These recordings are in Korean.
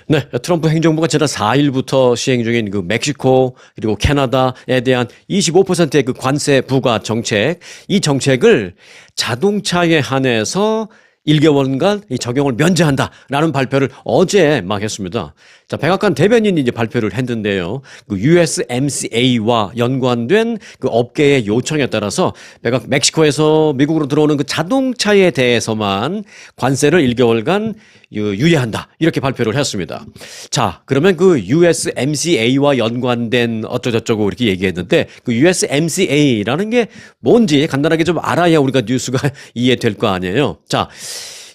네, 트럼프 행정부가 지난 4일부터 시행 중인 그 멕시코 그리고 캐나다에 대한 25%의 그 관세 부과 정책, 이 정책을 자동차에 한해서 1개월간 이 적용을 면제한다라는 발표를 어제 막 했습니다. 자, 백악관 대변인이 이제 발표를 했는데요. 그 USMCA와 연관된 그 업계의 요청에 따라서 멕시코에서 미국으로 들어오는 그 자동차에 대해서만 관세를 1개월간 유예한다. 이렇게 발표를 했습니다. 자, 그러면 그 USMCA와 연관된 어쩌고저쩌고 이렇게 얘기했는데 그 USMCA라는 게 뭔지 간단하게 좀 알아야 우리가 뉴스가 이해될 거 아니에요. 자,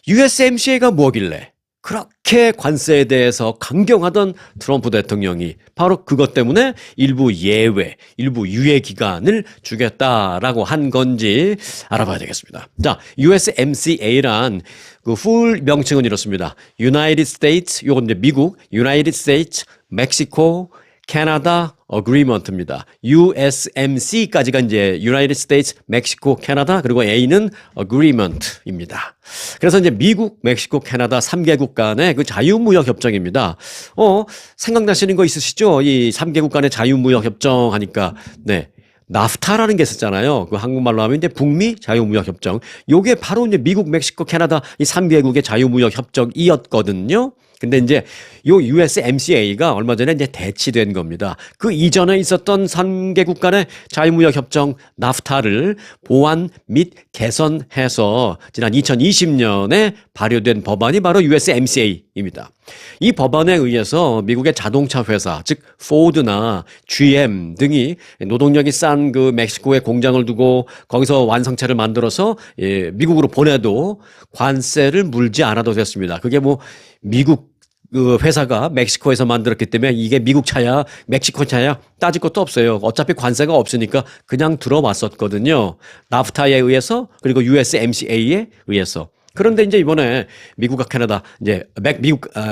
USMCA가 뭐길래 그렇게 관세에 대해서 강경하던 트럼프 대통령이 바로 그것 때문에 일부 예외, 일부 유예 기간을 주겠다라고 한 건지 알아봐야 되겠습니다. 자, USMCA란 그 풀 명칭은 이렇습니다. United States, 요건 이제 미국, United States, 멕시코, 캐나다 Agreement입니다. USMC까지가 이제 United States, 멕시코, 캐나다 그리고 A는 Agreement입니다. 그래서 이제 미국, 멕시코, 캐나다 3개국 간의 그 자유무역 협정입니다. 생각나시는 거 있으시죠? 이 3개국 간의 자유무역 협정 하니까 네. 나프타라는 게 있었잖아요. 그 한국말로 하면 이제 북미 자유무역 협정. 요게 바로 이제 미국, 멕시코, 캐나다 이 3개국의 자유무역 협정이었거든요. 근데 이제 요 USMCA가 얼마 전에 이제 대치된 겁니다. 그 이전에 있었던 3개국 간의 자유무역 협정 나프타를 보완 및 개선해서 지난 2020년에 발효된 법안이 바로 USMCA입니다. 이 법안에 의해서 미국의 자동차 회사, 즉 포드나 GM 등이 노동력이 싼 그 멕시코에 공장을 두고 거기서 완성차를 만들어서 미국으로 보내도 관세를 물지 않아도 됐습니다. 그게 뭐 미국 그 회사가 멕시코에서 만들었기 때문에 이게 미국 차야, 멕시코 차야 따질 것도 없어요. 어차피 관세가 없으니까 그냥 들어왔었거든요. 나프타에 의해서 그리고 USMCA에 의해서. 그런데 이제 이번에 미국과 캐나다, 이제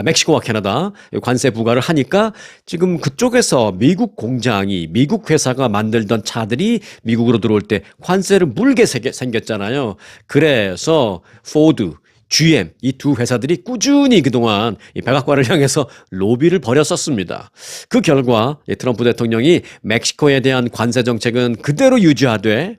멕시코와 캐나다 관세 부과를 하니까 지금 그쪽에서 미국 공장이 미국 회사가 만들던 차들이 미국으로 들어올 때 관세를 물게 생겼잖아요. 그래서 포드, GM 이 두 회사들이 꾸준히 그동안 이 백악관을 향해서 로비를 벌였었습니다. 그 결과 트럼프 대통령이 멕시코에 대한 관세 정책은 그대로 유지하되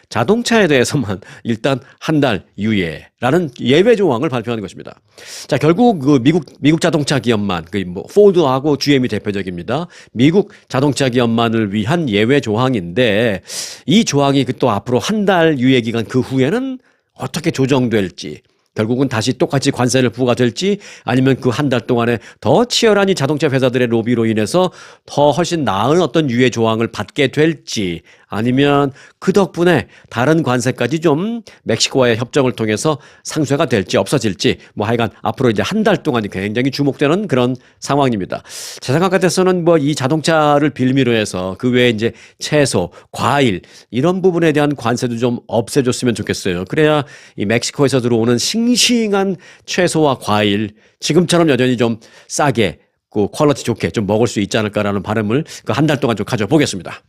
자동차에 대해서만 일단 한 달 유예라는 예외 조항을 발표하는 것입니다. 자, 결국 그 미국 자동차 기업만 그 뭐 포드하고 GM이 대표적입니다. 미국 자동차 기업만을 위한 예외 조항인데 이 조항이 또 앞으로 한 달 유예 기간 그 후에는 어떻게 조정될지 결국은 다시 똑같이 관세를 부과될지 아니면 그 한 달 동안에 더 치열한 이 자동차 회사들의 로비로 인해서 더 훨씬 나은 어떤 유예 조항을 받게 될지 아니면 그 덕분에 다른 관세까지 좀 멕시코와의 협정을 통해서 상쇄가 될지 없어질지 뭐 하여간 앞으로 이제 한 달 동안이 굉장히 주목되는 그런 상황입니다. 제 생각 같아서는 뭐 이 자동차를 빌미로 해서 그 외에 이제 채소, 과일 이런 부분에 대한 관세도 좀 없애줬으면 좋겠어요. 그래야 이 멕시코에서 들어오는 싱싱한 채소와 과일 지금처럼 여전히 좀 싸게 그 퀄리티 좋게 좀 먹을 수 있지 않을까라는 바람을 그 한 달 동안 좀 가져보겠습니다.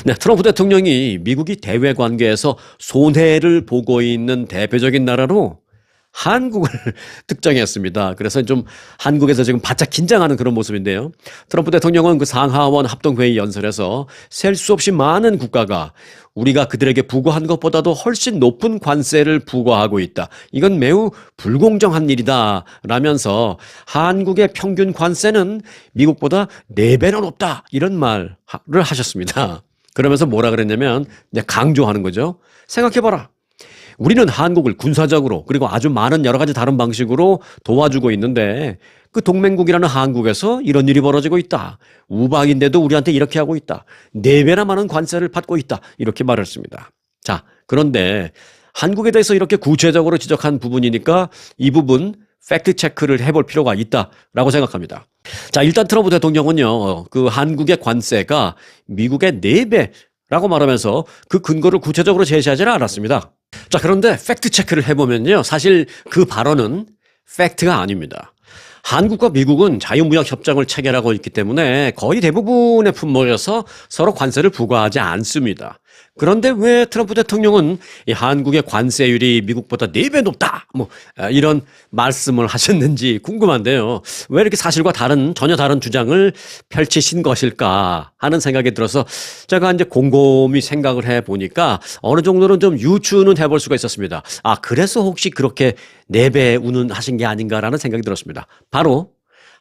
네, 트럼프 대통령이 미국이 대외 관계에서 손해를 보고 있는 대표적인 나라로 한국을 특정했습니다. 그래서 좀 한국에서 지금 바짝 긴장하는 그런 모습인데요. 트럼프 대통령은 그 상하원 합동회의 연설에서 셀 수 없이 많은 국가가 우리가 그들에게 부과한 것보다도 훨씬 높은 관세를 부과하고 있다. 이건 매우 불공정한 일이다. 라면서 한국의 평균 관세는 미국보다 4배나 높다. 이런 말을 하셨습니다. 그러면서 뭐라 그랬냐면 이제 강조하는 거죠. 생각해봐라. 우리는 한국을 군사적으로 그리고 아주 많은 여러 가지 다른 방식으로 도와주고 있는데 그 동맹국이라는 한국에서 이런 일이 벌어지고 있다. 우박인데도 우리한테 이렇게 하고 있다. 4배나 많은 관세를 받고 있다. 이렇게 말했습니다. 자, 그런데 한국에 대해서 이렇게 구체적으로 지적한 부분이니까 이 부분 팩트 체크를 해볼 필요가 있다라고 생각합니다. 자, 일단 트럼프 대통령은요, 그 한국의 관세가 미국의 4배라고 말하면서 그 근거를 구체적으로 제시하지는 않았습니다. 자, 그런데 팩트 체크를 해보면요. 사실 그 발언은 팩트가 아닙니다. 한국과 미국은 자유무역 협정을 체결하고 있기 때문에 거의 대부분의 품목에서 서로 관세를 부과하지 않습니다. 그런데 왜 트럼프 대통령은 이 한국의 관세율이 미국보다 4배 높다, 이런 말씀을 하셨는지 궁금한데요. 왜 이렇게 사실과 전혀 다른 주장을 펼치신 것일까 하는 생각이 들어서 제가 이제 곰곰이 생각을 해 보니까 어느 정도는 좀 유추는 해볼 수가 있었습니다. 아, 그래서 혹시 그렇게 4배 운운하신 게 아닌가라는 생각이 들었습니다. 바로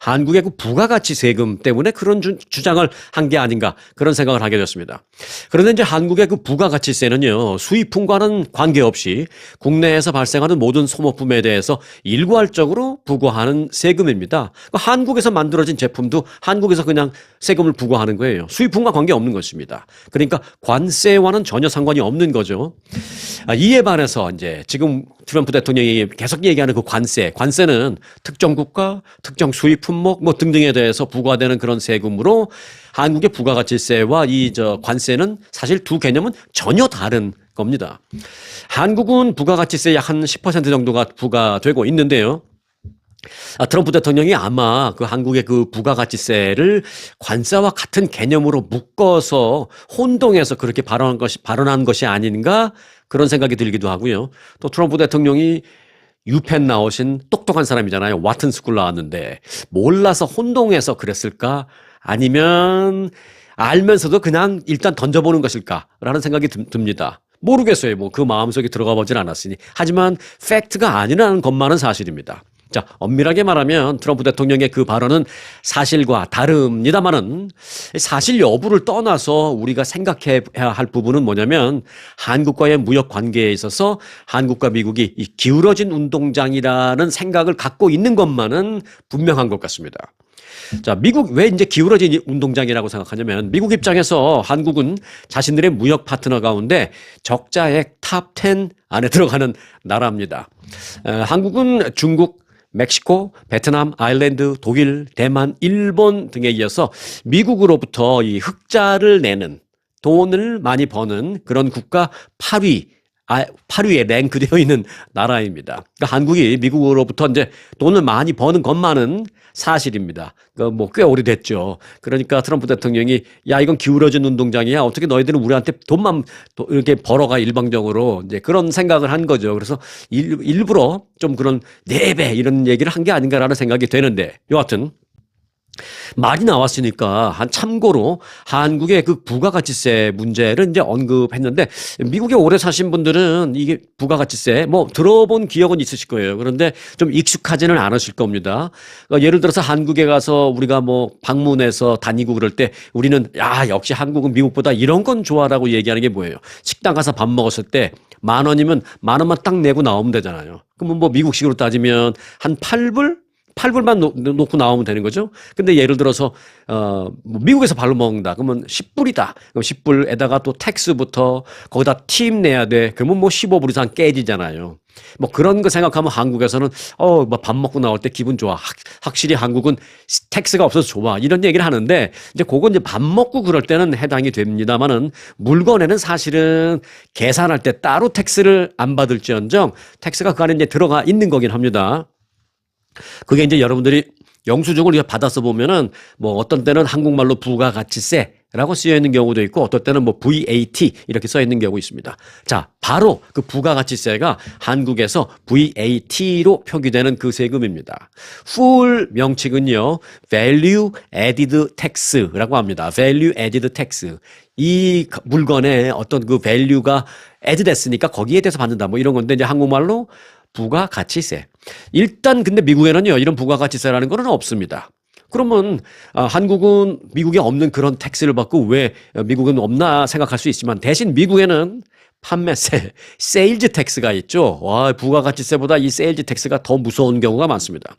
한국의 그 부가가치 세금 때문에 그런 주장을 한 게 아닌가 그런 생각을 하게 됐습니다. 그런데 이제 한국의 그 부가가치세는요, 수입품과는 관계없이 국내에서 발생하는 모든 소모품에 대해서 일괄적으로 부과하는 세금입니다. 그러니까 한국에서 만들어진 제품도 한국에서 그냥 세금을 부과하는 거예요. 수입품과 관계없는 것입니다. 그러니까 관세와는 전혀 상관이 없는 거죠. 이에 반해서 이제 지금 트럼프 대통령이 계속 얘기하는 그 관세는 특정 국가, 특정 수입 품목 등등에 대해서 부과되는 그런 세금으로 한국의 부가가치세와 관세는 사실 두 개념은 전혀 다른 겁니다. 한국은 부가가치세 약 한 10% 정도가 부과되고 있는데요. 트럼프 대통령이 아마 그 한국의 그 부가가치세를 관세와 같은 개념으로 묶어서 혼동해서 그렇게 발언한 것이 아닌가 그런 생각이 들기도 하고요. 또 트럼프 대통령이 유펜 나오신 똑똑한 사람이잖아요. 와튼 스쿨 나왔는데 몰라서 혼동해서 그랬을까? 아니면 알면서도 그냥 일단 던져보는 것일까라는 생각이 듭니다. 모르겠어요. 그 마음속에 들어가 보진 않았으니. 하지만 팩트가 아니라는 것만은 사실입니다. 자, 엄밀하게 말하면 트럼프 대통령의 그 발언은 사실과 다릅니다만은 사실 여부를 떠나서 우리가 생각해야 할 부분은 뭐냐면 한국과의 무역 관계에 있어서 한국과 미국이 이 기울어진 운동장이라는 생각을 갖고 있는 것만은 분명한 것 같습니다. 자, 미국 왜 이제 기울어진 운동장이라고 생각하냐면 미국 입장에서 한국은 자신들의 무역 파트너 가운데 적자액 탑 10 안에 들어가는 나라입니다. 한국은 중국, 멕시코, 베트남, 아일랜드, 독일, 대만, 일본 등에 이어서 미국으로부터 이 흑자를 내는 돈을 많이 버는 그런 국가 8위에 랭크되어 있는 나라입니다. 그러니까 한국이 미국으로부터 이제 돈을 많이 버는 것만은 사실입니다. 꽤 오래됐죠. 그러니까 트럼프 대통령이 야, 이건 기울어진 운동장이야. 어떻게 너희들은 우리한테 돈만 이렇게 벌어가 일방적으로 이제 그런 생각을 한 거죠. 그래서 일부러 좀 그런 4배 이런 얘기를 한 게 아닌가라는 생각이 되는데 여하튼 말이 나왔으니까 참고로 한국의 그 부가가치세 문제를 이제 언급했는데 미국에 오래 사신 분들은 이게 부가가치세 들어본 기억은 있으실 거예요. 그런데 좀 익숙하지는 않으실 겁니다. 그러니까 예를 들어서 한국에 가서 우리가 방문해서 다니고 그럴 때 우리는 역시 한국은 미국보다 이런 건 좋아라고 얘기하는 게 뭐예요? 식당 가서 밥 먹었을 때 10,000원이면 10,000원만 딱 내고 나오면 되잖아요. 그러면 미국식으로 따지면 한 8불만 놓고 나오면 되는 거죠. 근데 예를 들어서 미국에서 발로 먹는다. 그러면 10불이다. 그럼 10불에다가 또 텍스부터 거기다 팁 내야 돼. 그러면 15불 이상 깨지잖아요. 그런 거 생각하면 한국에서는 밥 먹고 나올 때 기분 좋아. 확실히 한국은 텍스가 없어서 좋아. 이런 얘기를 하는데 이제 그건 이제 밥 먹고 그럴 때는 해당이 됩니다만은 물건에는 사실은 계산할 때 따로 텍스를 안 받을지언정 텍스가 그 안에 이제 들어가 있는 거긴 합니다. 그게 이제 여러분들이 영수증을 받아서 보면은 어떤 때는 한국말로 부가가치세라고 쓰여 있는 경우도 있고 어떤 때는 VAT 이렇게 써 있는 경우 있습니다. 자, 바로 그 부가가치세가 한국에서 VAT로 표기되는 그 세금입니다. full 명칭은요, Value Added Tax라고 합니다. Value Added Tax. 이 물건에 어떤 그 value가 add 됐으니까 거기에 대해서 받는다. 이런 건데 이제 한국말로 부가가치세. 일단 근데 미국에는요, 이런 부가가치세라는 거는 없습니다. 그러면 한국은 미국에 없는 그런 텍스를 받고 왜 미국은 없나 생각할 수 있지만 대신 미국에는 판매세, 세일즈 텍스가 있죠. 와, 부가가치세보다 이 세일즈 텍스가 더 무서운 경우가 많습니다.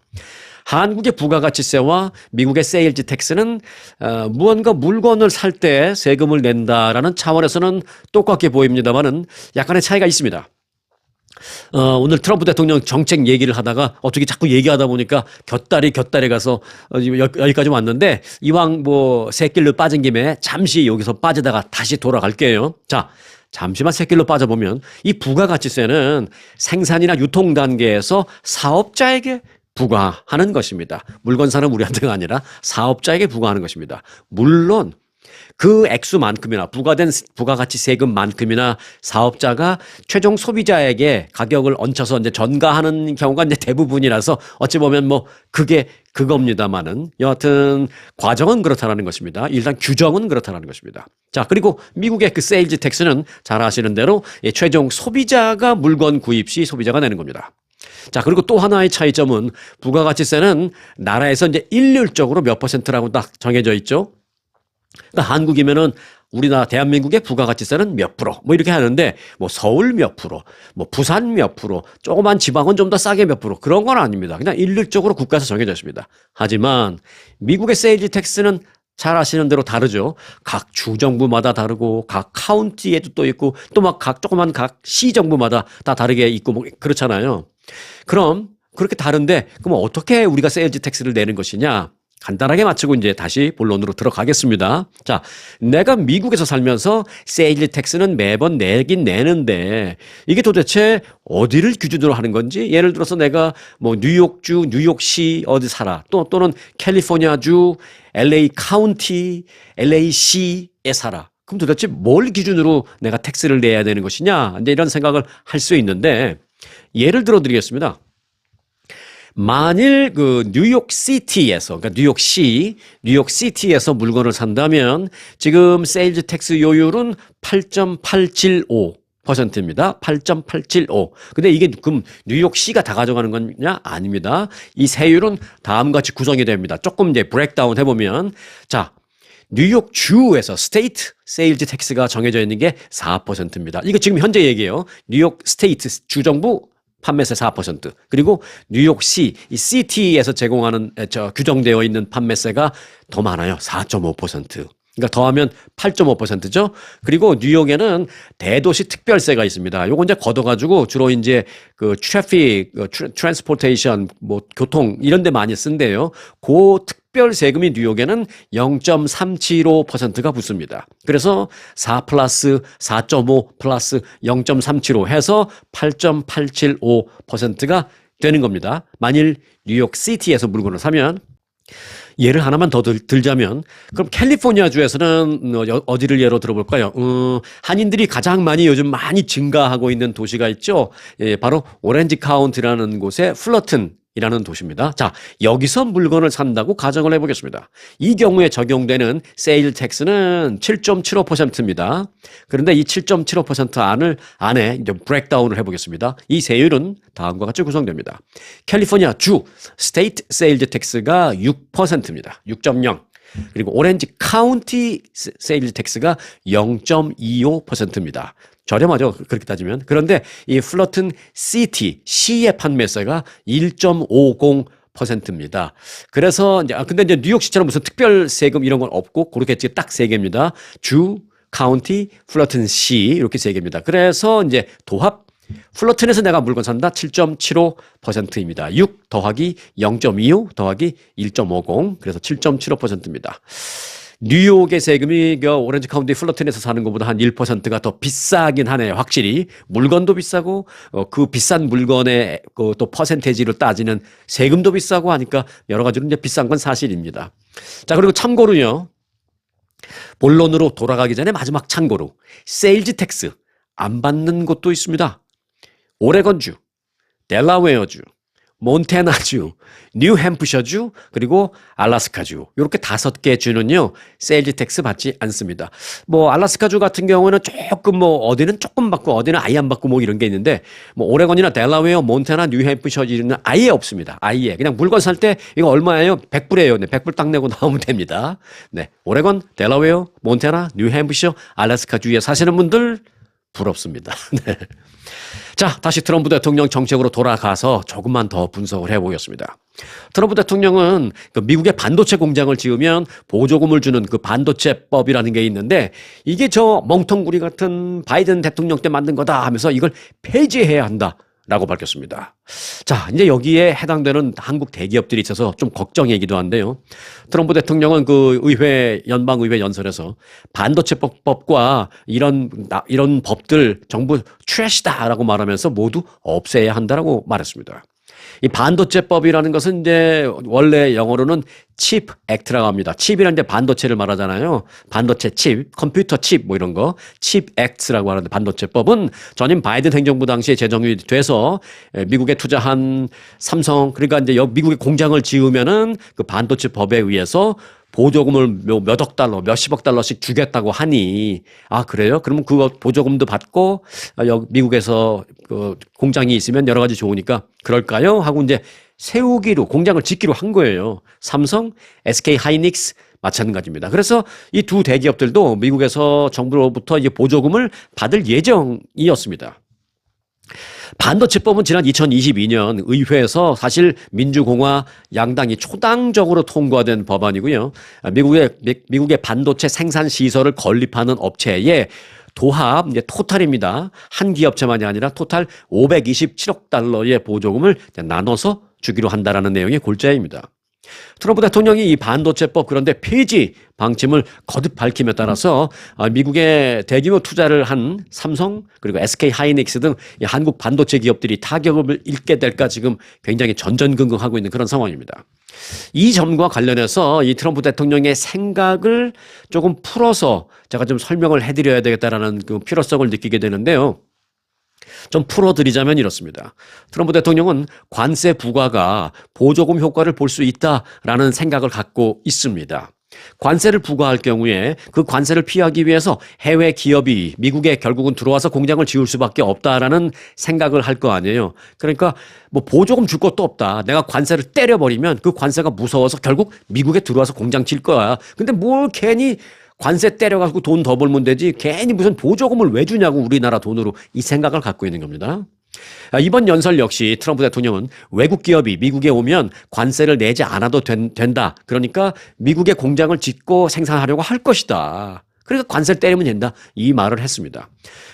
한국의 부가가치세와 미국의 세일즈 텍스는 무언가 물건을 살 때 세금을 낸다라는 차원에서는 똑같게 보입니다만은 약간의 차이가 있습니다. 오늘 트럼프 대통령 정책 얘기를 하다가 어떻게 자꾸 얘기하다 보니까 곁다리 가서 여기까지 왔는데 이왕 새길로 빠진 김에 잠시 여기서 빠지다가 다시 돌아갈게요. 자, 잠시만 새길로 빠져보면 이 부가가치세는 생산이나 유통 단계에서 사업자에게 부과하는 것입니다. 물건 사는 우리한테가 아니라 사업자에게 부과하는 것입니다. 물론 그 액수만큼이나 부과된 부가가치 세금만큼이나 사업자가 최종 소비자에게 가격을 얹혀서 이제 전가하는 경우가 이제 대부분이라서 어찌 보면 뭐 그게 그겁니다만은 여하튼 과정은 그렇다라는 것입니다. 일단 규정은 그렇다라는 것입니다. 자, 그리고 미국의 그 세일즈 텍스는 잘 아시는 대로 최종 소비자가 물건 구입 시 소비자가 내는 겁니다. 자, 그리고 또 하나의 차이점은 부가가치세는 나라에서 이제 일률적으로 몇 퍼센트라고 딱 정해져 있죠. 그러니까 한국이면은 우리나라 대한민국의 부가가치세는 몇 프로 뭐 이렇게 하는데 뭐 서울 몇 프로, 뭐 부산 몇 프로, 조그만 지방은 좀 더 싸게 몇 프로 그런 건 아닙니다. 그냥 일률적으로 국가에서 정해져 있습니다. 하지만 미국의 세일즈 텍스는 잘 아시는 대로 다르죠. 각 주정부마다 다르고 각 카운티에도 또 있고 또 막 각 조그만 각 시정부마다 다 다르게 있고 뭐 그렇잖아요. 그럼 그렇게 다른데 그럼 어떻게 우리가 세일즈 텍스를 내는 것이냐? 간단하게 맞추고 이제 다시 본론으로 들어가겠습니다. 자, 내가 미국에서 살면서 세일즈 텍스는 매번 내긴 내는데 이게 도대체 어디를 기준으로 하는 건지 예를 들어서 내가 뭐 뉴욕주, 뉴욕시 어디 살아 또는 캘리포니아주, LA 카운티, LA시에 살아. 그럼 도대체 뭘 기준으로 내가 텍스를 내야 되는 것이냐? 이제 이런 생각을 할 수 있는데 예를 들어 드리겠습니다. 만일 그 뉴욕시티에서, 그러니까 뉴욕시티에서 물건을 산다면 지금 세일즈 텍스 요율은 8.875%입니다. 8.875. 근데 이게 그럼 뉴욕시가 다 가져가는 거냐? 아닙니다. 이 세율은 다음과 같이 구성이 됩니다. 조금 이제 브레이크다운 해보면 자, 뉴욕주에서 스테이트 세일즈 텍스가 정해져 있는 게 4%입니다. 이거 지금 현재 얘기예요. 뉴욕 스테이트 주정부 판매세 4%. 그리고 뉴욕시, 이 시티에서 제공하는, 규정되어 있는 판매세가 더 많아요. 4.5%. 그러니까 더하면 8.5%죠. 그리고 뉴욕에는 대도시 특별세가 있습니다. 요거 이제 걷어가지고 주로 이제 그 트랜스포테이션, 뭐 교통 이런 데 많이 쓴대요. 그 특별 세금이 뉴욕에는 0.375%가 붙습니다. 그래서 4 플러스 4.5 플러스 0.375 해서 8.875%가 되는 겁니다. 만일 뉴욕 시티에서 물건을 사면 예를 하나만 더 들자면 그럼 캘리포니아주에서는 어디를 예로 들어볼까요? 한인들이 가장 많이 요즘 많이 증가하고 있는 도시가 있죠. 예, 바로 오렌지 카운티라는 곳의 플러튼이라는 도시입니다. 자, 여기서 물건을 산다고 가정을 해보겠습니다. 이 경우에 적용되는 세일 텍스는 7.75%입니다. 그런데 이 7.75% 안에 이제 브레이크다운을 해보겠습니다. 이 세율은 다음과 같이 구성됩니다. 캘리포니아 주 스테이트 세일즈 텍스가 6%입니다. 6.0. 그리고 오렌지 카운티 세일즈 텍스가 0.25%입니다. 저렴하죠. 그렇게 따지면. 그런데 이 플러튼 시티, 시의 판매세가 1.50%입니다. 그래서 근데 이제 뉴욕시처럼 무슨 특별 세금 이런 건 없고 그렇게 딱 세 개입니다. 주, 카운티, 플러튼 시 이렇게 세 개입니다. 그래서 이제 도합 플러튼에서 내가 물건 산다 7.75%입니다. 6 더하기 0.25 더하기 1.50 그래서 7.75%입니다. 뉴욕의 세금이 오렌지 카운티 플러튼에서 사는 것보다 한 1%가 더 비싸긴 하네요. 확실히 물건도 비싸고 그 비싼 물건의 또 퍼센테이지로 따지는 세금도 비싸고 하니까 여러 가지로 이제 비싼 건 사실입니다. 자, 그리고 참고로요. 본론으로 돌아가기 전에 마지막 참고로 세일즈 텍스 안 받는 곳도 있습니다. 오레곤주, 델라웨어주, 몬태나주, 뉴햄프셔주, 그리고 알래스카주 이렇게 5개 주는요 세일즈 텍스 받지 않습니다. 뭐 알래스카주 같은 경우는 조금 뭐 어디는 조금 받고 어디는 아예 안 받고 뭐 이런 게 있는데 뭐 오레곤이나 델라웨어, 몬태나, 뉴햄프셔주는 아예 없습니다. 아예 그냥 물건 살 때 이거 얼마예요? 100불이에요. 네, 100불 딱 내고 나오면 됩니다. 네, 오레곤, 델라웨어, 몬태나, 뉴햄프셔, 알래스카주에 사시는 분들 부럽습니다. 네. 자, 다시 트럼프 대통령 정책으로 돌아가서 조금만 더 분석을 해보겠습니다. 트럼프 대통령은 그 미국의 반도체 공장을 지으면 보조금을 주는 그 반도체법이라는 게 있는데 이게 저 멍텅구리 같은 바이든 대통령 때 만든 거다 하면서 이걸 폐지해야 한다. 라고 밝혔습니다. 자, 이제 여기에 해당되는 한국 대기업들이 있어서 좀 걱정이기도 한데요. 트럼프 대통령은 그 연방의회 연설에서 반도체법과 이런 법들 정부 트래시다라고 말하면서 모두 없애야 한다라고 말했습니다. 이 반도체법이라는 것은 이제 원래 영어로는 칩 액트라고 합니다. 칩이라는 게 반도체를 말하잖아요. 반도체 칩, 컴퓨터 칩 뭐 이런 거. 칩 액트라고 하는데 반도체법은 전임 바이든 행정부 당시에 제정이 돼서 미국에 투자한 삼성 그러니까 이제 미국에 공장을 지으면은 그 반도체법에 의해서 보조금을 몇억 달러, 몇십억 달러씩 주겠다고 하니, 아, 그래요? 그러면 그거 보조금도 받고, 미국에서 그 공장이 있으면 여러 가지 좋으니까 그럴까요? 하고 이제 세우기로, 공장을 짓기로 한 거예요. 삼성, SK 하이닉스, 마찬가지입니다. 그래서 이 두 대기업들도 미국에서 정부로부터 이제 보조금을 받을 예정이었습니다. 반도체법은 지난 2022년 의회에서 민주공화 양당이 초당적으로 통과된 법안이고요. 미국의 반도체 생산 시설을 건립하는 업체에 도합, 이제 토탈입니다. 한 기업체만이 아니라 토탈 527억 달러의 보조금을 나눠서 주기로 한다라는 내용의 골자입니다. 트럼프 대통령이 이 반도체법 그런데 폐지 방침을 거듭 밝힘에 따라서 미국의 대규모 투자를 한 삼성 그리고 SK 하이닉스 등 한국 반도체 기업들이 타격을 입게 될까 지금 굉장히 전전긍긍하고 있는 그런 상황입니다. 이 점과 관련해서 이 트럼프 대통령의 생각을 조금 풀어서 제가 좀 설명을 해드려야 되겠다라는 그 필요성을 느끼게 되는데요. 좀 풀어드리자면 이렇습니다. 트럼프 대통령은 관세 부과가 보조금 효과를 볼 수 있다라는 생각을 갖고 있습니다. 관세를 부과할 경우에 그 관세를 피하기 위해서 해외 기업이 미국에 결국은 들어와서 공장을 지을 수밖에 없다라는 생각을 할 거 아니에요. 그러니까 뭐 보조금 줄 것도 없다. 내가 관세를 때려버리면 그 관세가 무서워서 결국 미국에 들어와서 공장 질 거야. 근데 뭘 괜히 관세 때려가지고 돈 더 벌면 되지 괜히 무슨 보조금을 왜 주냐고 우리나라 돈으로 이 생각을 갖고 있는 겁니다. 이번 연설 역시 트럼프 대통령은 외국 기업이 미국에 오면 관세를 내지 않아도 된다. 그러니까 미국에 공장을 짓고 생산하려고 할 것이다. 그러니까 관세를 때리면 된다. 이 말을 했습니다.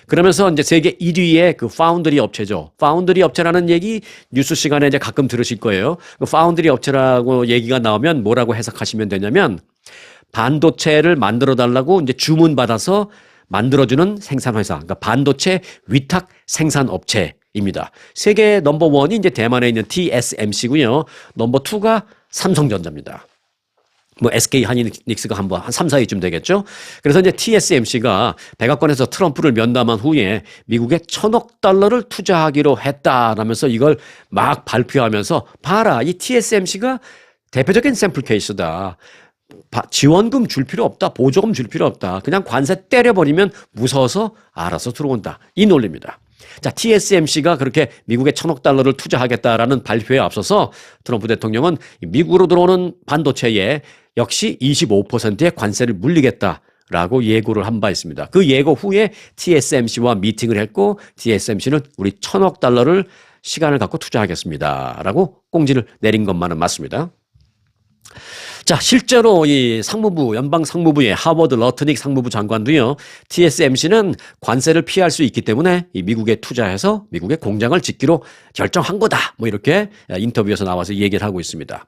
그러면서 이제 세계 1위의 그 파운드리 업체죠. 파운드리 업체라는 얘기 뉴스 시간에 이제 가끔 들으실 거예요. 그 파운드리 업체라고 얘기가 나오면 뭐라고 해석하시면 되냐면 반도체를 만들어 달라고 이제 주문받아서 만들어주는 생산회사, 그러니까 반도체 위탁 생산업체입니다. 세계 넘버 원이 이제 대만에 있는 TSMC고요. 넘버 투가 삼성전자입니다. 뭐 SK 하이닉스가 한 3, 4위쯤 되겠죠. 그래서 이제 TSMC가 백악관에서 트럼프를 면담한 후에 미국에 1,000억 달러를 투자하기로 했다라면서 이걸 막 발표하면서 봐라, 이 TSMC가 대표적인 샘플 케이스다. 지원금 줄 필요 없다. 보조금 줄 필요 없다. 그냥 관세 때려버리면 무서워서 알아서 들어온다. 이 논리입니다. 자, TSMC가 그렇게 미국에 1,000억 달러를 투자하겠다라는 발표에 앞서서 트럼프 대통령은 미국으로 들어오는 반도체에 역시 25%의 관세를 물리겠다라고 예고를 한 바 있습니다. 그 예고 후에 TSMC와 미팅을 했고 TSMC는 우리 1,000억 달러를 시간을 갖고 투자하겠습니다라고 공지를 내린 것만은 맞습니다. 자, 실제로 이 상무부, 연방 상무부의 하워드 러트닉 상무부 장관도요, TSMC는 관세를 피할 수 있기 때문에 이 미국에 투자해서 미국에 공장을 짓기로 결정한 거다. 뭐 이렇게 인터뷰에서 나와서 얘기를 하고 있습니다.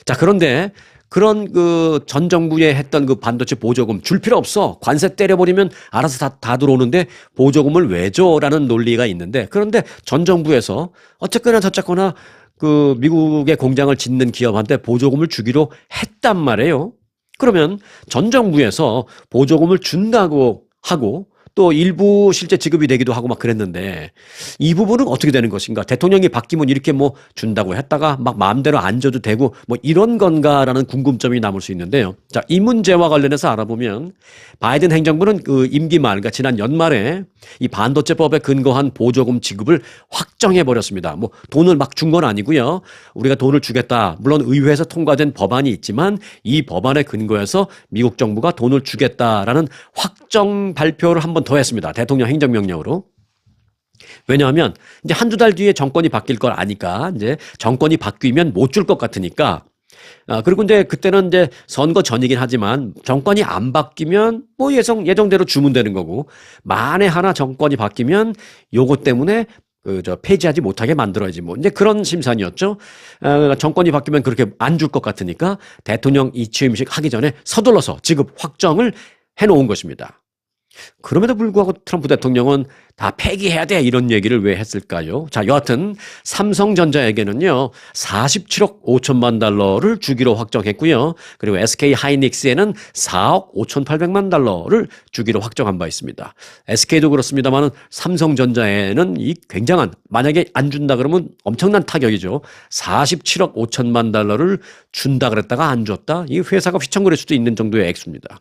자, 그런데 그런 그 전 정부에 했던 그 반도체 보조금 줄 필요 없어. 관세 때려버리면 알아서 다 들어오는데 보조금을 왜 줘? 라는 논리가 있는데 그런데 전 정부에서 어쨌거나 저쨌거나 그 미국의 공장을 짓는 기업한테 보조금을 주기로 했단 말이에요. 그러면 전 정부에서 보조금을 준다고 하고 또 일부 실제 지급이 되기도 하고 막 그랬는데 이 부분은 어떻게 되는 것인가? 대통령이 바뀌면 이렇게 뭐 준다고 했다가 막 마음대로 안 줘도 되고 뭐 이런 건가라는 궁금점이 남을 수 있는데요. 자, 이 문제와 관련해서 알아보면 바이든 행정부는 그 임기 말, 그러니까 지난 연말에 이 반도체법에 근거한 보조금 지급을 확정해 버렸습니다. 뭐 돈을 막 준 건 아니고요. 우리가 돈을 주겠다. 물론 의회에서 통과된 법안이 있지만 이 법안에 근거해서 미국 정부가 돈을 주겠다라는 확정 발표를 한번 더 했습니다. 대통령 행정명령으로. 왜냐하면 이제 한두 달 뒤에 정권이 바뀔 걸 아니까 이제 정권이 바뀌면 못 줄 것 같으니까 그리고 이제 그때는 이제 선거 전이긴 하지만 정권이 안 바뀌면 뭐 예정대로 주면 되는 거고 만에 하나 정권이 바뀌면 요거 때문에 폐지하지 못하게 만들어야지 뭐 이제 그런 심산이었죠. 정권이 바뀌면 그렇게 안 줄 것 같으니까 대통령 취임식 하기 전에 서둘러서 지급 확정을 해놓은 것입니다. 그럼에도 불구하고 트럼프 대통령은 다 폐기해야 돼 이런 얘기를 왜 했을까요? 자, 여하튼 삼성전자에게는요 47억 5천만 달러를 주기로 확정했고요. 그리고 SK 하이닉스에는 4억 5,800만 달러를 주기로 확정한 바 있습니다. SK도 그렇습니다만 삼성전자에는 이 굉장한, 만약에 안 준다 그러면 엄청난 타격이죠. 47억 5천만 달러를 준다 그랬다가 안 줬다. 이 회사가 휘청거릴 수도 있는 정도의 액수입니다.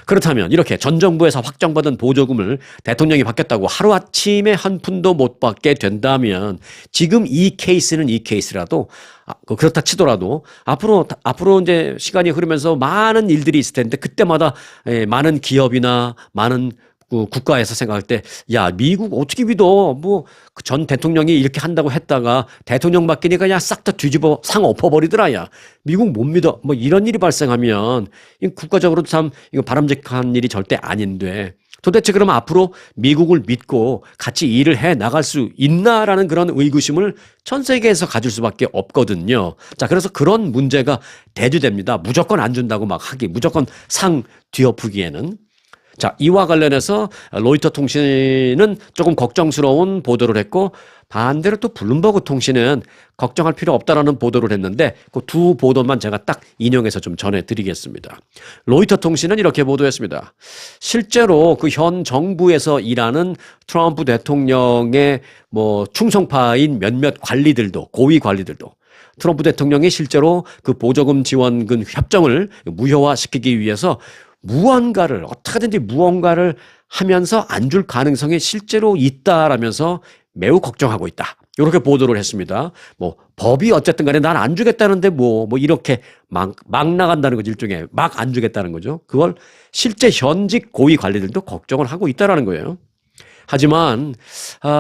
그렇다면 이렇게 전 정부에서 확정받은 보조금을 대통령이 받겠다고 하루아침에 한 푼도 못 받게 된다면 지금 이 케이스는 이 케이스라도 그렇다 치더라도 앞으로 이제 시간이 흐르면서 많은 일들이 있을 텐데 그때마다 많은 기업이나 많은 그 국가에서 생각할 때, 야, 미국 어떻게 믿어? 뭐, 그 전 대통령이 이렇게 한다고 했다가 대통령 바뀌니까 그냥 싹 다 뒤집어 상 엎어버리더라, 야. 미국 못 믿어. 뭐 이런 일이 발생하면, 국가적으로 참, 이거 바람직한 일이 절대 아닌데, 도대체 그러면 앞으로 미국을 믿고 같이 일을 해 나갈 수 있나라는 그런 의구심을 전 세계에서 가질 수밖에 없거든요. 자, 그래서 그런 문제가 대두됩니다. 무조건 안 준다고 막 하기, 무조건 상 뒤엎기에는. 자, 이와 관련해서 로이터 통신은 조금 걱정스러운 보도를 했고 반대로 또 블룸버그 통신은 걱정할 필요 없다라는 보도를 했는데 그 두 보도만 제가 딱 인용해서 좀 전해드리겠습니다. 로이터 통신은 이렇게 보도했습니다. 실제로 그 현 정부에서 일하는 트럼프 대통령의 뭐 충성파인 몇몇 관리들도, 고위 관리들도 트럼프 대통령이 실제로 그 보조금 지원금 협정을 무효화시키기 위해서 어떻게든지 무언가를 하면서 안 줄 가능성이 실제로 있다라면서 매우 걱정하고 있다. 이렇게 보도를 했습니다. 뭐, 법이 어쨌든 간에 난 안 주겠다는데 뭐 이렇게 막 나간다는 거죠. 일종의 막 안 주겠다는 거죠. 그걸 실제 현직 고위 관리들도 걱정을 하고 있다라는 거예요. 하지만,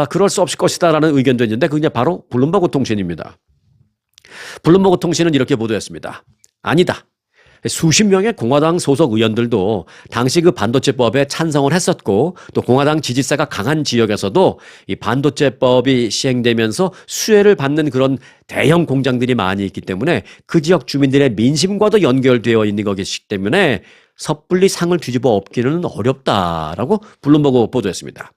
그럴 수 없을 것이다라는 의견도 있는데 그게 바로 블룸버그 통신입니다. 블룸버그 통신은 이렇게 보도했습니다. 아니다. 수십 명의 공화당 소속 의원들도 당시 그 반도체법에 찬성을 했었고 또 공화당 지지세가 강한 지역에서도 이 반도체법이 시행되면서 수혜를 받는 그런 대형 공장들이 많이 있기 때문에 그 지역 주민들의 민심과도 연결되어 있는 것이기 때문에 섣불리 상을 뒤집어 엎기는 어렵다라고 블룸버그 보도했습니다.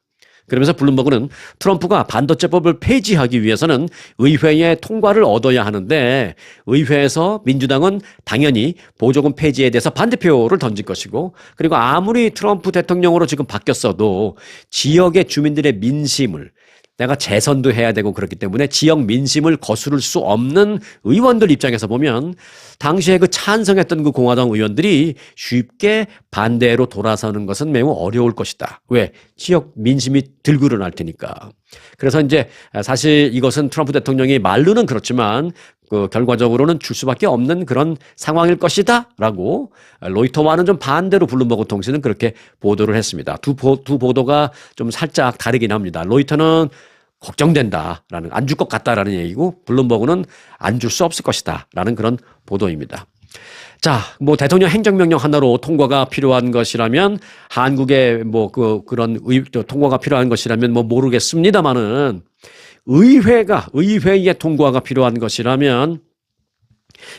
그러면서 블룸버그는 트럼프가 반도체법을 폐지하기 위해서는 의회의 통과를 얻어야 하는데 의회에서 민주당은 당연히 보조금 폐지에 대해서 반대표를 던질 것이고 그리고 아무리 트럼프 대통령으로 지금 바뀌었어도 지역의 주민들의 민심을 내가 재선도 해야 되고 그렇기 때문에 지역 민심을 거스를 수 없는 의원들 입장에서 보면 당시에 그 찬성했던 그 공화당 의원들이 쉽게 반대로 돌아서는 것은 매우 어려울 것이다. 왜? 지역 민심이 들고 일어날 테니까. 그래서 이제 사실 이것은 트럼프 대통령이 말로는 그렇지만 그 결과적으로는 줄 수밖에 없는 그런 상황일 것이다 라고 로이터와는 좀 반대로 블룸버그 통신은 그렇게 보도를 했습니다. 두 보도가 좀 살짝 다르긴 합니다. 로이터는 걱정된다라는, 안 줄 것 같다라는 얘기고 블룸버그는 안 줄 수 없을 것이다라는 그런 보도입니다. 자, 뭐 대통령 행정명령 하나로 통과가 필요한 것이라면 한국의 뭐 그런 통과가 필요한 것이라면 뭐 모르겠습니다만은 의회의 통과가 필요한 것이라면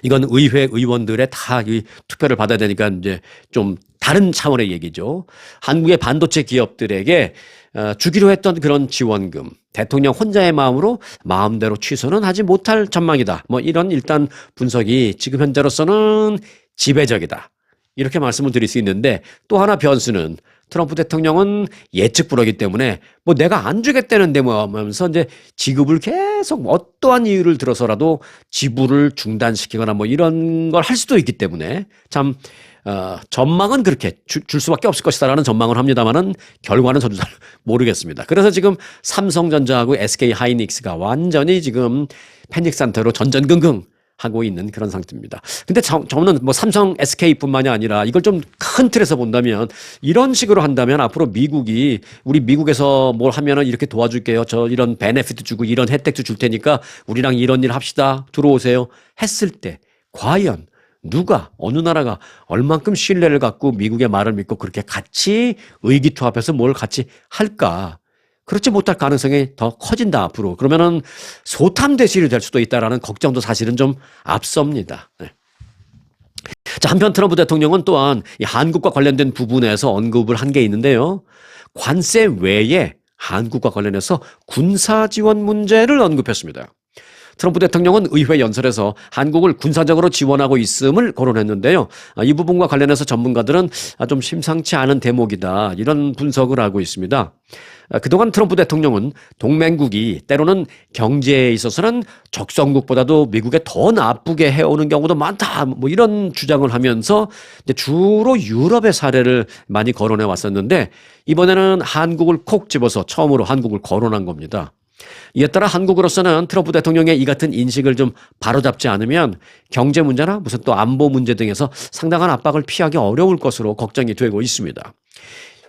이건 의회 의원들의 다 이 투표를 받아야 되니까 이제 좀 다른 차원의 얘기죠. 한국의 반도체 기업들에게 주기로 했던 그런 지원금, 대통령 혼자의 마음대로 취소는 하지 못할 전망이다. 뭐 이런 일단 분석이 지금 현재로서는 지배적이다. 이렇게 말씀을 드릴 수 있는데 또 하나 변수는 트럼프 대통령은 예측 불허이기 때문에 뭐 내가 안 주겠다는데 뭐 하면서 이제 지급을 계속 어떠한 이유를 들어서라도 지불을 중단시키거나 뭐 이런 걸 할 수도 있기 때문에 참 전망은 그렇게 줄 수밖에 없을 것이다라는 전망을 합니다만은 결과는 저도 잘 모르겠습니다. 그래서 지금 삼성전자하고 SK 하이닉스가 완전히 지금 패닉 상태로 전전긍긍 하고 있는 그런 상태입니다. 근데 저는 뭐 삼성 SK뿐만이 아니라 이걸 좀 큰 틀에서 본다면 이런 식으로 한다면 앞으로 우리 미국에서 뭘 하면은 이렇게 도와줄게요. 저 이런 베네피트 주고 이런 혜택도 줄 테니까 우리랑 이런 일 합시다. 들어오세요. 했을 때 과연 어느 나라가 얼만큼 신뢰를 갖고 미국의 말을 믿고 그렇게 같이 의기투합해서 뭘 같이 할까? 그렇지 못할 가능성이 더 커진다, 앞으로. 그러면은 소탐대실이 될 수도 있다라는 걱정도 사실은 좀 앞섭니다. 네. 자, 자, 한편 트럼프 대통령은 또한 이 한국과 관련된 부분에서 언급을 한 게 있는데요. 관세 외에 한국과 관련해서 군사 지원 문제를 언급했습니다. 트럼프 대통령은 의회 연설에서 한국을 군사적으로 지원하고 있음을 거론했는데요. 이 부분과 관련해서 전문가들은 좀 심상치 않은 대목이다, 이런 분석을 하고 있습니다. 그동안 트럼프 대통령은 동맹국이 때로는 경제에 있어서는 적성국보다도 미국에 더 나쁘게 해오는 경우도 많다, 뭐 이런 주장을 하면서 이제 주로 유럽의 사례를 많이 거론해 왔었는데, 이번에는 한국을 콕 집어서 처음으로 한국을 거론한 겁니다. 이에 따라 한국으로서는 트럼프 대통령의 이 같은 인식을 좀 바로잡지 않으면 경제 문제나 무슨 또 안보 문제 등에서 상당한 압박을 피하기 어려울 것으로 걱정이 되고 있습니다.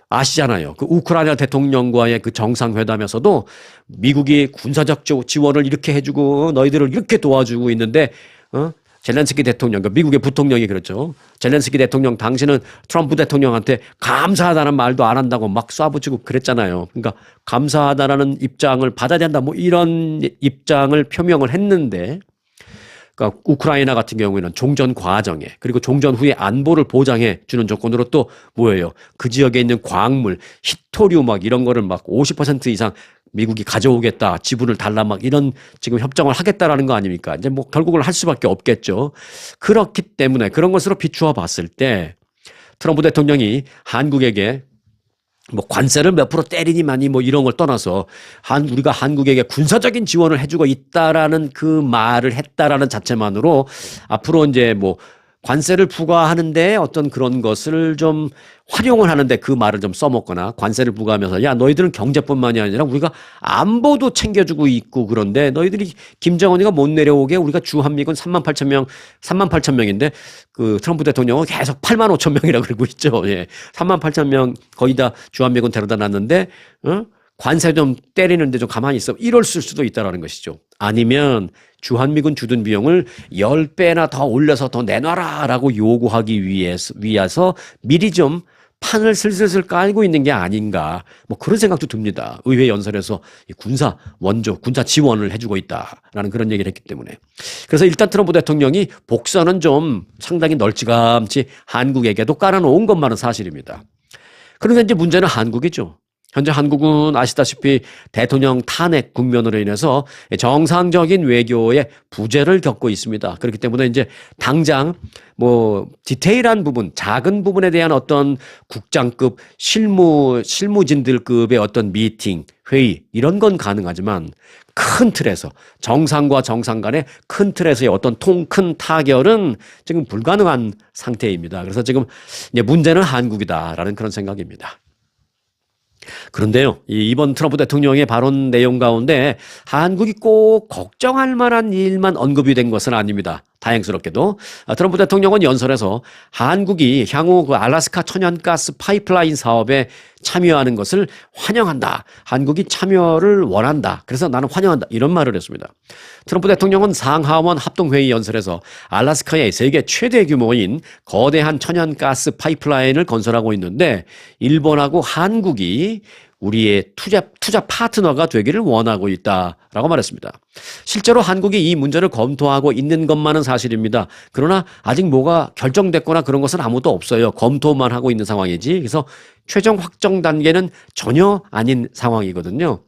아시잖아요. 그 우크라이나 대통령과의 그 정상회담에서도 미국이 군사적 지원을 이렇게 해주고 너희들을 이렇게 도와주고 있는데, 젤렌스키 대통령, 그러니까 미국의 부통령이 그랬죠. 젤렌스키 대통령, 당신은 트럼프 대통령한테 감사하다는 말도 안 한다고 막 쏴붙이고 그랬잖아요. 그러니까 감사하다라는 입장을 받아야 된다, 뭐 이런 입장을 표명을 했는데, 그러니까 우크라이나 같은 경우에는 종전 과정에, 그리고 종전 후에 안보를 보장해 주는 조건으로 또 뭐예요? 그 지역에 있는 광물, 히토류 막 이런 거를 막 50% 이상 미국이 가져오겠다, 지분을 달라, 막 이런 지금 협정을 하겠다라는 거 아닙니까? 이제 뭐 결국은 할 수밖에 없겠죠. 그렇기 때문에 그런 것으로 비추어 봤을 때 트럼프 대통령이 한국에게 뭐 관세를 몇 프로 때리니만이 뭐 이런 걸 떠나서 우리가 한국에게 군사적인 지원을 해주고 있다라는 그 말을 했다라는 자체만으로 앞으로 이제 뭐 관세를 부과하는데 어떤 그런 것을 좀 활용을 하는데 그 말을 좀 써먹거나, 관세를 부과하면서 야, 너희들은 경제뿐만이 아니라 우리가 안보도 챙겨주고 있고, 그런데 너희들이 김정은이가 못 내려오게 우리가 주한미군 38,000명인데 그 트럼프 대통령은 계속 85,000명이라고 그러고 있죠. 예. 38,000명 거의 다 주한미군 데려다 놨는데 관세 좀 때리는데 좀 가만히 있어, 이럴 수도 있다라는 것이죠. 아니면 주한미군 주둔 비용을 10배나 더 올려서 더 내놔라라고 요구하기 위해서 미리 좀 판을 슬슬슬 깔고 있는 게 아닌가, 뭐 그런 생각도 듭니다. 의회 연설에서 군사 지원을 해주고 있다라는 그런 얘기를 했기 때문에. 그래서 일단 트럼프 대통령이 복선은 좀 상당히 널찌감치 한국에게도 깔아놓은 것만은 사실입니다. 그런데 이제 문제는 한국이죠. 현재 한국은 아시다시피 대통령 탄핵 국면으로 인해서 정상적인 외교의 부재를 겪고 있습니다. 그렇기 때문에 이제 당장 뭐 디테일한 부분, 작은 부분에 대한 어떤 국장급 실무진들급의 어떤 미팅, 회의, 이런 건 가능하지만 큰 틀에서, 정상과 정상 간의 큰 틀에서의 어떤 큰 타결은 지금 불가능한 상태입니다. 그래서 지금 이제 문제는 한국이다라는 그런 생각입니다. 그런데요, 이번 트럼프 대통령의 발언 내용 가운데 한국이 꼭 걱정할 만한 일만 언급이 된 것은 아닙니다. 다행스럽게도 트럼프 대통령은 연설에서 한국이 향후 그 알래스카 천연가스 파이프라인 사업에 참여하는 것을 환영한다, 한국이 참여를 원한다, 그래서 나는 환영한다, 이런 말을 했습니다. 트럼프 대통령은 상하원 합동회의 연설에서 알래스카의 세계 최대 규모인 거대한 천연가스 파이프라인을 건설하고 있는데 일본하고 한국이 우리의 투자 파트너가 되기를 원하고 있다라고 말했습니다. 실제로 한국이 이 문제를 검토하고 있는 것만은 사실입니다. 그러나 아직 뭐가 결정됐거나 그런 것은 아무도 없어요. 검토만 하고 있는 상황이지. 그래서 최종 확정 단계는 전혀 아닌 상황이거든요.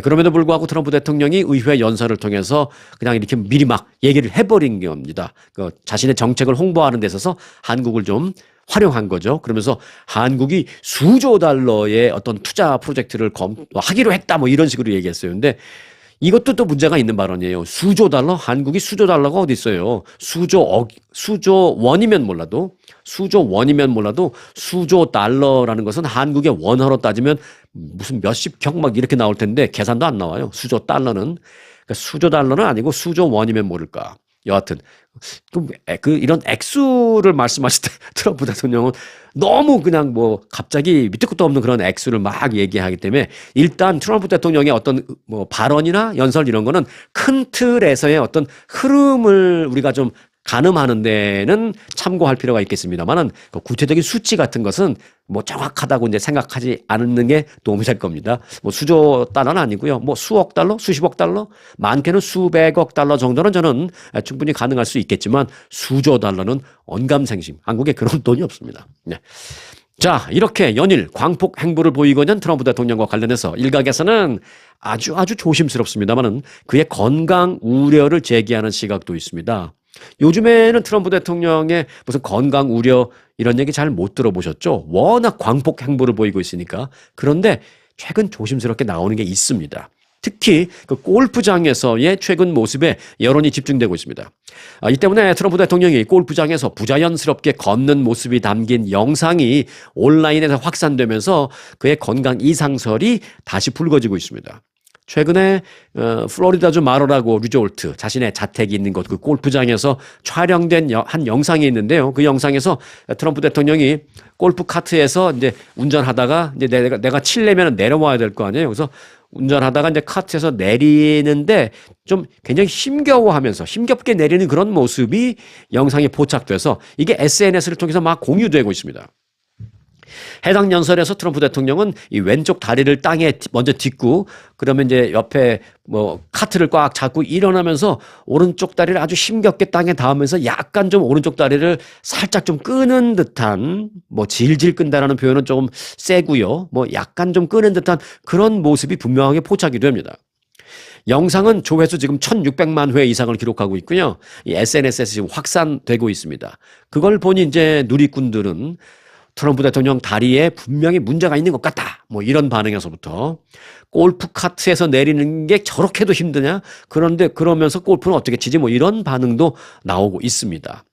그럼에도 불구하고 트럼프 대통령이 의회 연설을 통해서 그냥 이렇게 미리 막 얘기를 해버린 겁니다. 자신의 정책을 홍보하는 데 있어서 한국을 좀 활용한 거죠. 그러면서 한국이 수조 달러의 어떤 투자 프로젝트를 하기로 했다, 뭐 이런 식으로 얘기했어요. 근데 이것도 또 문제가 있는 발언이에요. 수조 달러? 한국이 수조 달러가 어디 있어요? 수조 원이면 몰라도 수조 달러라는 것은 한국의 원화로 따지면 무슨 몇십 경 막 이렇게 나올 텐데 계산도 안 나와요. 수조 달러는. 그러니까 수조 달러는 아니고 수조 원이면 모를까. 여하튼 이런 액수를 말씀하실 때 트럼프 대통령은 너무 그냥 뭐 갑자기 밑도 끝도 없는 그런 액수를 막 얘기하기 때문에 일단 트럼프 대통령의 어떤 뭐 발언이나 연설 이런 거는 큰 틀에서의 어떤 흐름을 우리가 좀 가늠하는 데는 참고할 필요가 있겠습니다만은 그 구체적인 수치 같은 것은 뭐 정확하다고 이제 생각하지 않는 게 도움이 될 겁니다. 뭐 수조 달러는 아니고요. 뭐 수억 달러, 수십억 달러, 많게는 수백억 달러 정도는 저는 충분히 가능할 수 있겠지만 수조 달러는 언감생심. 한국에 그런 돈이 없습니다. 네. 자, 이렇게 연일 광폭 행보를 보이고 있는 트럼프 대통령과 관련해서 일각에서는 아주 조심스럽습니다만은 그의 건강 우려를 제기하는 시각도 있습니다. 요즘에는 트럼프 대통령의 무슨 건강 우려 이런 얘기 잘 못 들어보셨죠? 워낙 광폭 행보를 보이고 있으니까. 그런데 최근 조심스럽게 나오는 게 있습니다. 특히 그 골프장에서의 최근 모습에 여론이 집중되고 있습니다. 이 때문에 트럼프 대통령이 골프장에서 부자연스럽게 걷는 모습이 담긴 영상이 온라인에서 확산되면서 그의 건강 이상설이 다시 불거지고 있습니다. 최근에 플로리다주 마로라고 리조트 자신의 자택이 있는 곳 그 골프장에서 촬영된 한 영상이 있는데요. 그 영상에서 트럼프 대통령이 골프 카트에서 이제 운전하다가 이제 내가 치려면 내려와야 될 거 아니에요. 그래서 운전하다가 이제 카트에서 내리는데 좀 굉장히 힘겹게 내리는 그런 모습이 영상에 포착돼서 이게 SNS를 통해서 막 공유되고 있습니다. 해당 연설에서 트럼프 대통령은 이 왼쪽 다리를 땅에 먼저 딛고 그러면 이제 옆에 뭐 카트를 꽉 잡고 일어나면서 오른쪽 다리를 아주 힘겹게 땅에 닿으면서 약간 좀 오른쪽 다리를 살짝 좀 끄는 듯한 뭐 질질 끈다라는 표현은 조금 세고요. 뭐 약간 좀 끄는 듯한 그런 모습이 분명하게 포착이 됩니다. 영상은 조회수 지금 1600만 회 이상을 기록하고 있고요. 이 SNS에서 지금 확산되고 있습니다. 그걸 보니 이제 누리꾼들은 트럼프 대통령 다리에 분명히 문제가 있는 것 같다. 뭐 이런 반응에서부터 골프 카트에서 내리는 게 저렇게도 힘드냐? 그런데 그러면서 골프는 어떻게 치지? 뭐 이런 반응도 나오고 있습니다.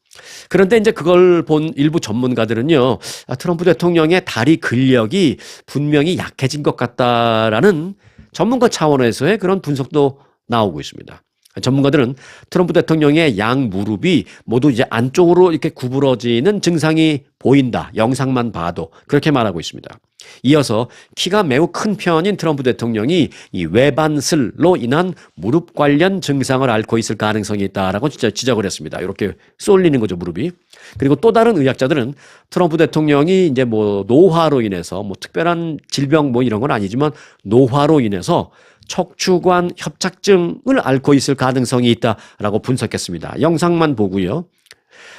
그런데 이제 그걸 본 일부 전문가들은요, 트럼프 대통령의 다리 근력이 분명히 약해진 것 같다라는 전문가 차원에서의 그런 분석도 나오고 있습니다. 전문가들은 트럼프 대통령의 양 무릎이 모두 이제 안쪽으로 이렇게 구부러지는 증상이 보인다. 영상만 봐도 그렇게 말하고 있습니다. 이어서 키가 매우 큰 편인 트럼프 대통령이 이 외반슬로 인한 무릎 관련 증상을 앓고 있을 가능성이 있다라고 진짜 지적을 했습니다. 이렇게 쏠리는 거죠, 무릎이. 그리고 또 다른 의학자들은 트럼프 대통령이 이제 뭐 노화로 인해서 뭐 특별한 질병 뭐 이런 건 아니지만 노화로 인해서 척추관 협착증을 앓고 있을 가능성이 있다라고 분석했습니다. 영상만 보고요.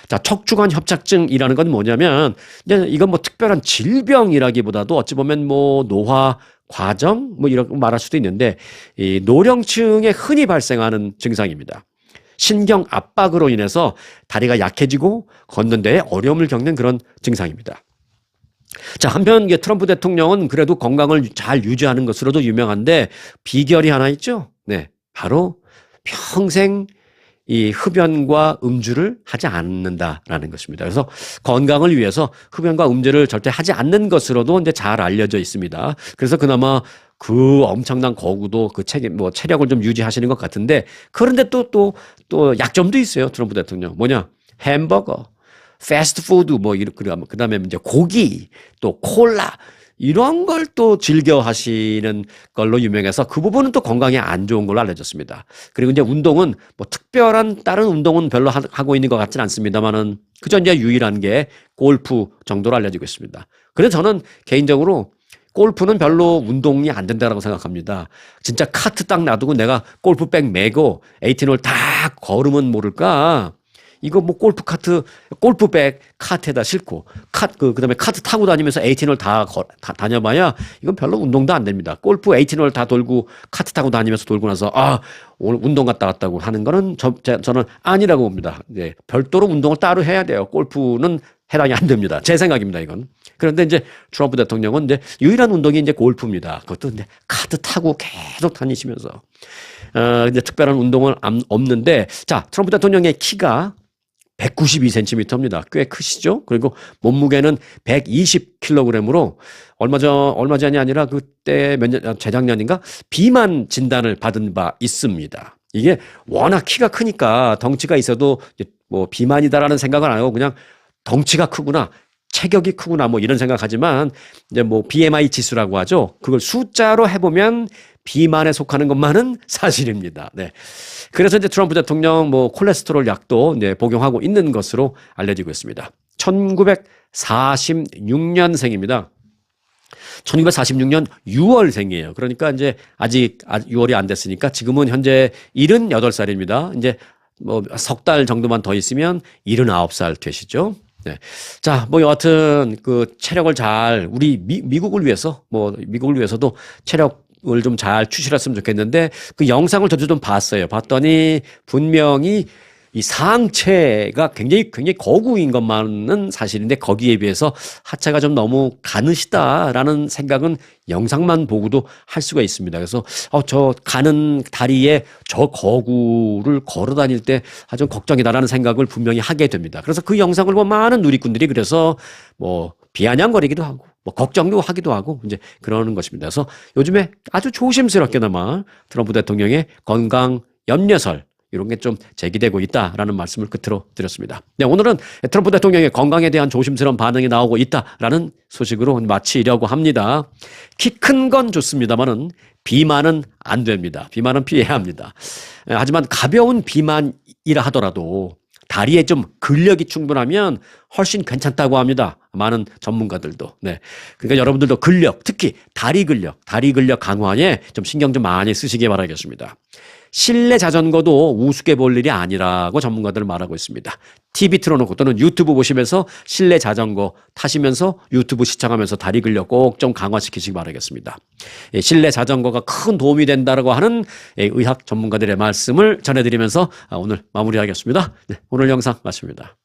자, 척추관 협착증이라는 건 뭐냐면 이제 이건 뭐 특별한 질병이라기보다도 어찌 보면 뭐 노화 과정 뭐 이렇게 말할 수도 있는데 이 노령층에 흔히 발생하는 증상입니다. 신경 압박으로 인해서 다리가 약해지고 걷는 데에 어려움을 겪는 그런 증상입니다. 자, 한편 트럼프 대통령은 그래도 건강을 잘 유지하는 것으로도 유명한데 비결이 하나 있죠. 네, 바로 평생 이 흡연과 음주를 하지 않는다라는 것입니다. 그래서 건강을 위해서 흡연과 음주를 절대 하지 않는 것으로도 이제 잘 알려져 있습니다. 그래서 그나마 그 엄청난 거구도 그 체력을 좀 유지하시는 것 같은데 그런데 또 약점도 있어요. 트럼프 대통령 뭐냐? 햄버거. 패스트푸드 뭐 그다음에 이제 고기 또 콜라 이런 걸 또 즐겨 하시는 걸로 유명해서 그 부분은 또 건강에 안 좋은 걸로 알려졌습니다. 그리고 이제 운동은 뭐 특별한 다른 운동은 별로 하고 있는 것 같지는 않습니다만은 그저 이제 유일한 게 골프 정도로 알려지고 있습니다. 그래서 저는 개인적으로 골프는 별로 운동이 안 된다라고 생각합니다. 진짜 카트 딱 놔두고 내가 골프백 메고 18홀 다 걸으면 모를까? 이거 뭐 골프백 카트에다 싣고 그다음에 카트 타고 다니면서 18홀 다 다녀봐야 이건 별로 운동도 안 됩니다. 골프 18홀 다 돌고 카트 타고 다니면서 돌고 나서 오늘 운동 갔다 왔다고 하는 거는 저는 아니라고 봅니다. 네, 별도로 운동을 따로 해야 돼요. 골프는 해당이 안 됩니다. 제 생각입니다, 이건. 그런데 이제 트럼프 대통령은 이제 유일한 운동이 이제 골프입니다. 그것도 이제 카트 타고 계속 다니시면서 이제 특별한 운동은 없는데 자, 트럼프 대통령의 키가 192cm입니다. 꽤 크시죠? 그리고 몸무게는 120kg으로 얼마 전이 아니라 그때 재작년인가 비만 진단을 받은 바 있습니다. 이게 워낙 키가 크니까 덩치가 있어도 뭐 비만이다라는 생각을 안 하고 그냥 덩치가 크구나. 체격이 크구나 뭐 이런 생각하지만 이제 뭐 BMI 지수라고 하죠. 그걸 숫자로 해보면 비만에 속하는 것만은 사실입니다. 네. 그래서 이제 트럼프 대통령 뭐 콜레스테롤 약도 이제 복용하고 있는 것으로 알려지고 있습니다. 1946년생입니다. 1946년 6월생이에요. 그러니까 이제 아직 6월이 안 됐으니까 지금은 현재 78살입니다. 이제 뭐 석 달 정도만 더 있으면 79살 되시죠. 네. 자, 뭐 여하튼 그 체력을 잘 우리 미국을 위해서 뭐 미국을 위해서도 체력을 좀 잘 추실했으면 좋겠는데 그 영상을 저도 좀 봤어요. 봤더니 분명히 이 상체가 굉장히 거구인 것만은 사실인데 거기에 비해서 하체가 좀 너무 가느시다라는 생각은 영상만 보고도 할 수가 있습니다. 그래서 저 가는 다리에 저 거구를 걸어 다닐 때 아주 걱정이다라는 생각을 분명히 하게 됩니다. 그래서 그 영상을 본 많은 누리꾼들이 그래서 뭐 비아냥거리기도 하고 뭐 걱정도 하기도 하고 이제 그러는 것입니다. 그래서 요즘에 아주 조심스럽게나마 트럼프 대통령의 건강 염려설 이런 게 좀 제기되고 있다라는 말씀을 끝으로 드렸습니다. 네, 오늘은 트럼프 대통령의 건강에 대한 조심스러운 반응이 나오고 있다라는 소식으로 마치려고 합니다. 키 큰 건 좋습니다만은 비만은 안 됩니다. 비만은 피해야 합니다. 하지만 가벼운 비만이라 하더라도 다리에 좀 근력이 충분하면 훨씬 괜찮다고 합니다. 많은 전문가들도. 네. 그러니까 여러분들도 근력, 특히 다리 근력 강화에 좀 신경 좀 많이 쓰시기 바라겠습니다. 실내 자전거도 우습게 볼 일이 아니라고 전문가들은 말하고 있습니다. TV 틀어놓고 또는 유튜브 보시면서 실내 자전거 타시면서 유튜브 시청하면서 다리 근력 꼭 좀 강화시키시기 바라겠습니다. 실내 자전거가 큰 도움이 된다고 하는 의학 전문가들의 말씀을 전해드리면서 오늘 마무리하겠습니다. 네, 오늘 영상 마칩니다.